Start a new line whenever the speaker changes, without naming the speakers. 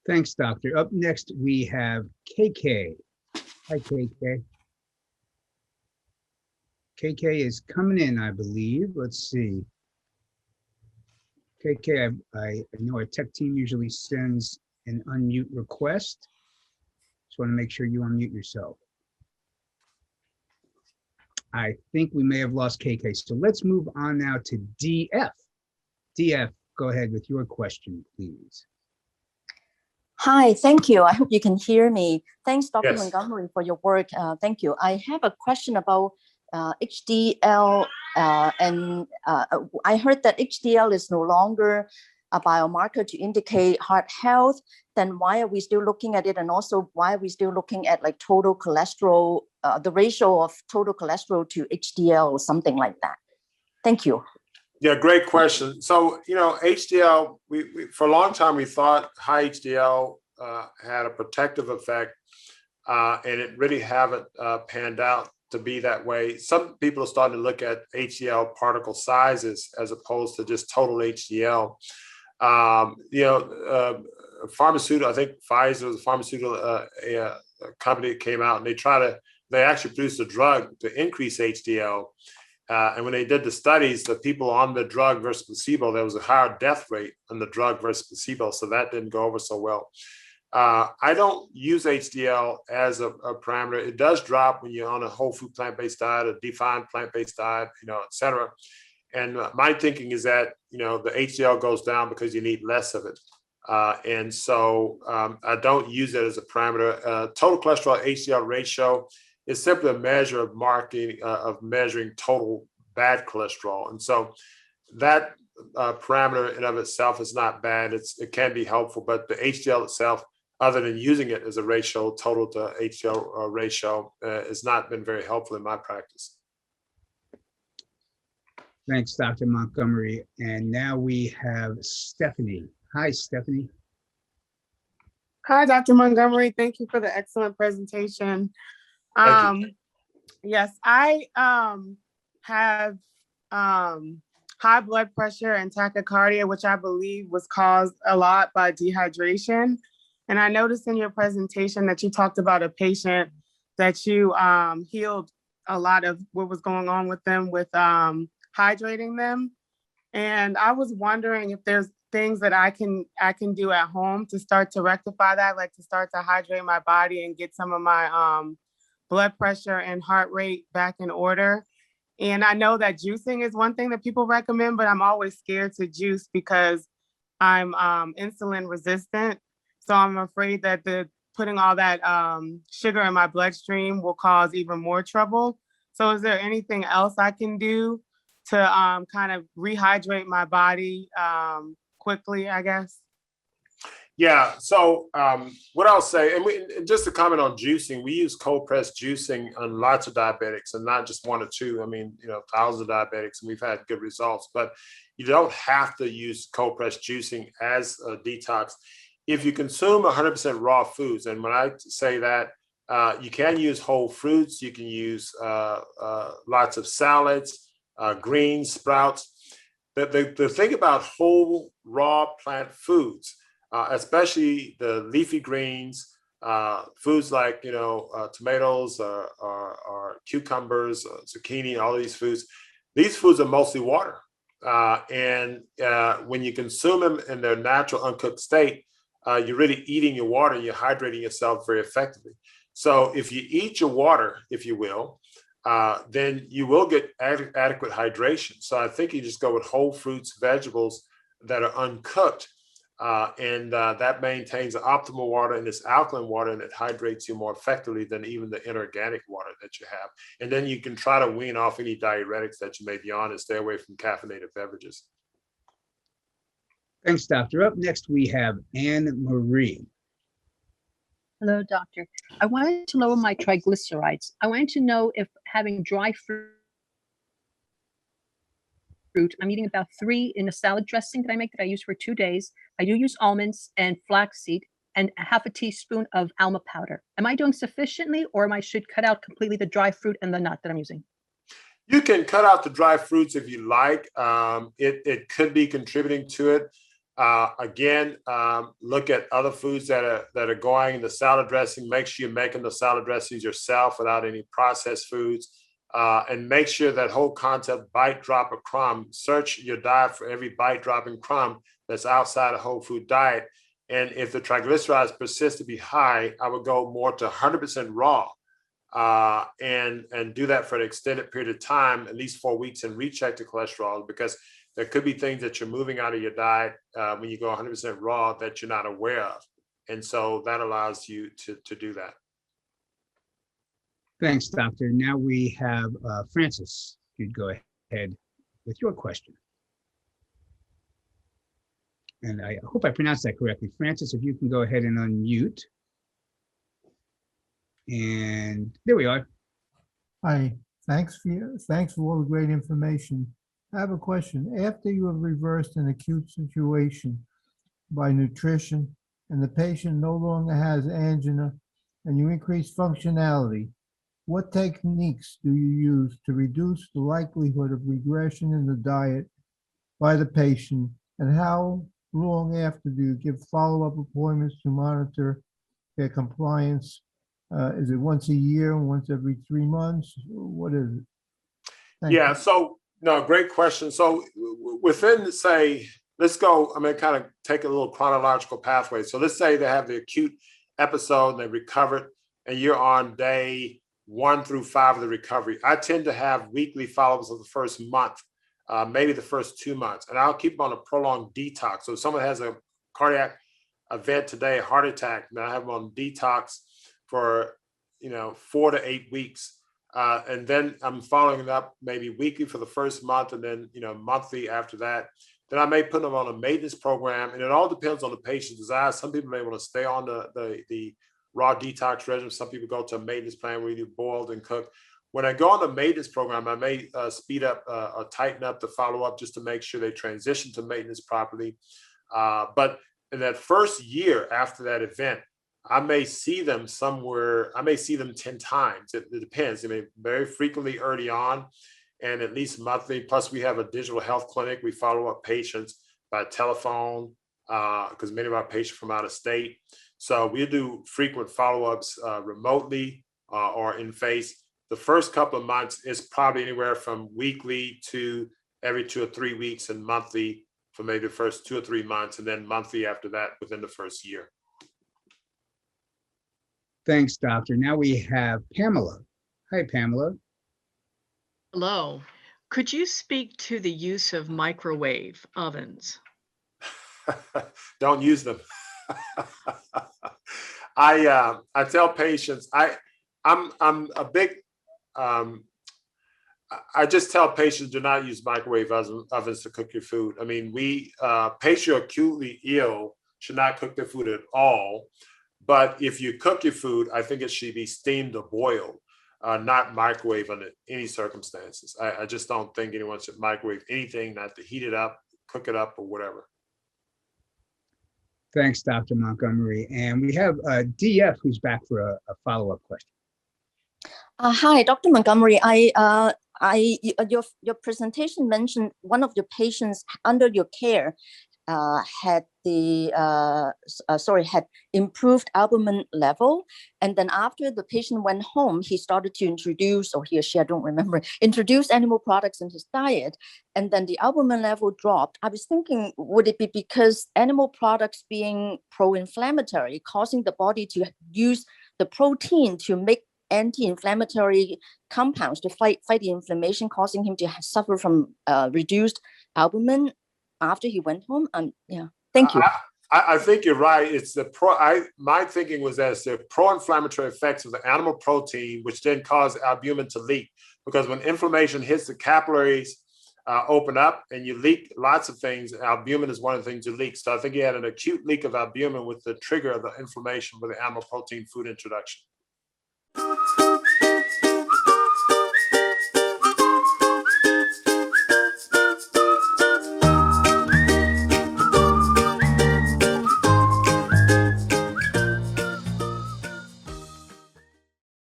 Thanks, doctor. Up next, we have KK. Hi, KK. KK is coming in, I believe. Let's see. KK, I know our tech team usually sends an unmute request. Just want to make sure you unmute yourself. I think we may have lost KK. So let's move on now to DF. DF, go ahead with your question, please.
Hi, thank you. I hope you can hear me. Thanks, Dr.
Yes.
Montgomery, for your work. Thank you. I have a question about HDL, and I heard that HDL is no longer a biomarker to indicate heart health. Then why are we still looking at it? And also, why are we still looking at like total cholesterol, the ratio of total cholesterol to HDL or something like that? Thank you.
Yeah, great question. So, HDL, we for a long time, we thought high HDL had a protective effect, and it really haven't panned out to be that way. Some people are starting to look at HDL particle sizes as opposed to just total HDL. Pharmaceutical, I think Pfizer, the pharmaceutical company, came out and they actually produced a drug to increase HDL. And when they did the studies, the people on the drug versus placebo, there was a higher death rate on the drug versus placebo. So that didn't go over so well. I don't use HDL as a parameter. It does drop when you're on a whole food plant-based diet, a defined plant-based diet, et cetera. And my thinking is that, the HDL goes down because you need less of it. And so I don't use it as a parameter. Total cholesterol HDL ratio is simply a measure of measuring total bad cholesterol. And so that parameter in and of itself is not bad. It can be helpful, but the HDL itself, other than using it as a ratio, total to HDL ratio, has not been very helpful in my practice.
Thanks, Dr. Montgomery. And now we have Stephanie. Hi, Stephanie.
Hi, Dr. Montgomery. Thank you for the excellent presentation. Yes, I have high blood pressure and tachycardia, which I believe was caused a lot by dehydration. And I noticed in your presentation that you talked about a patient that you healed a lot of what was going on with them with hydrating them. And I was wondering if there's things that I can do at home to start to rectify that, like to start to hydrate my body and get some of my blood pressure and heart rate back in order. And I know that juicing is one thing that people recommend, but I'm always scared to juice because I'm insulin resistant. So I'm afraid that putting all that sugar in my bloodstream will cause even more trouble. So is there anything else I can do to kind of rehydrate my body quickly, I guess?
Yeah. So what I'll say, and just to comment on juicing, we use cold pressed juicing on lots of diabetics, and not just one or two. Thousands of diabetics, and we've had good results. But you don't have to use cold pressed juicing as a detox if you consume 100% raw foods. And when I say that, you can use whole fruits. You can use lots of salads, greens, sprouts. The thing about whole raw plant foods, especially the leafy greens, foods like tomatoes or cucumbers, zucchini, all these foods. These foods are mostly water, and when you consume them in their natural uncooked state, you're really eating your water. You're hydrating yourself very effectively. So if you eat your water, if you will, then you will get adequate hydration. So I think you just go with whole fruits, vegetables that are uncooked. And that maintains the optimal water, and it's alkaline water, and it hydrates you more effectively than even the inorganic water that you have. And then you can try to wean off any diuretics that you may be on and stay away from caffeinated beverages.
Thanks, doctor. Up next, we have Anne Marie.
Hello, doctor. I wanted to lower my triglycerides. I wanted to know if having dry fruit, I'm eating about 3 in a salad dressing that I make that I use for 2 days. I do use almonds and flaxseed and a half a teaspoon of alma powder. Am I doing sufficiently, or I should cut out completely the dry fruit and the nut that I'm using?
You can cut out the dry fruits if you like. It could be contributing to it. Again, look at other foods that are going. The salad dressing, make sure you're making the salad dressings yourself without any processed foods. And make sure that whole concept, bite, drop, or crumb, search your diet for every bite, drop, and crumb that's outside a whole food diet. And if the triglycerides persist to be high, I would go more to 100% raw and do that for an extended period of time, at least 4 weeks, and recheck the cholesterol, because there could be things that you're moving out of your diet when you go 100% raw that you're not aware of. And so that allows you to do that.
Thanks, Doctor. Now we have Francis. You'd go ahead with your question. And I hope I pronounced that correctly. Francis, if you can go ahead and unmute. And there we are.
Hi, thanks for all the great information. I have a question. After you have reversed an acute situation by nutrition and the patient no longer has angina and you increase functionality, what techniques do you use to reduce the likelihood of regression in the diet by the patient, and how long after do you give follow-up appointments to monitor their compliance? Is it once a year, once every 3 months? What is it? Thank you.
So no, great question. So within, say, let's go, I'm going to kind of take a little chronological pathway. So let's say they have the acute episode and they recovered, and you're on day 1 through 5 of the recovery. I tend to have weekly follow-ups of the first month, maybe the first 2 months, and I'll keep them on a prolonged detox. So if someone has a cardiac event today, a heart attack, then I have them on detox for 4 to 8 weeks, and then I'm following it up maybe weekly for the first month, and then monthly after that. Then I may put them on a maintenance program, and it all depends on the patient's desire. Some people may want to stay on the raw detox regimen. Some people go to a maintenance plan where you do boiled and cooked. When I go on the maintenance program, I may speed up or tighten up the follow-up just to make sure they transition to maintenance properly. But in that first year after that event, I may see them 10 times. It depends. I mean, very frequently early on and at least monthly. Plus, we have a digital health clinic. We follow up patients by telephone because many of our patients are from out of state. So we do frequent follow-ups remotely or in face. The first couple of months is probably anywhere from weekly to every 2 or 3 weeks, and monthly for maybe the first 2 or 3 months, and then monthly after that within the first year.
Thanks, Doctor. Now we have Pamela. Hi, Pamela.
Hello. Could you speak to the use of microwave ovens?
Don't use them. I tell patients, I'm a big, I just tell patients do not use microwave ovens to cook your food. I mean, patients who are acutely ill should not cook their food at all. But if you cook your food, I think it should be steamed or boiled, not microwave under any circumstances. I just don't think anyone should microwave anything, not to heat it up, cook it up, or whatever.
Thanks, Dr. Montgomery. And we have DF who's back for a follow-up question.
Hi, Dr. Montgomery. Your presentation mentioned one of your patients under your care had improved albumin level, and then after the patient went home, he started to introduce, or he or she, I don't remember, introduce animal products in his diet, and then the albumin level dropped. I was thinking, would it be because animal products being pro-inflammatory, causing the body to use the protein to make anti-inflammatory compounds to fight the inflammation, causing him to suffer from reduced albumin after he went home? Yeah, thank you.
I think you're right. It's my thinking was that it's the pro-inflammatory effects of the animal protein, which then cause albumin to leak. Because when inflammation hits the capillaries, open up and you leak lots of things, albumin is one of the things you leak. So I think he had an acute leak of albumin with the trigger of the inflammation with the animal protein food introduction.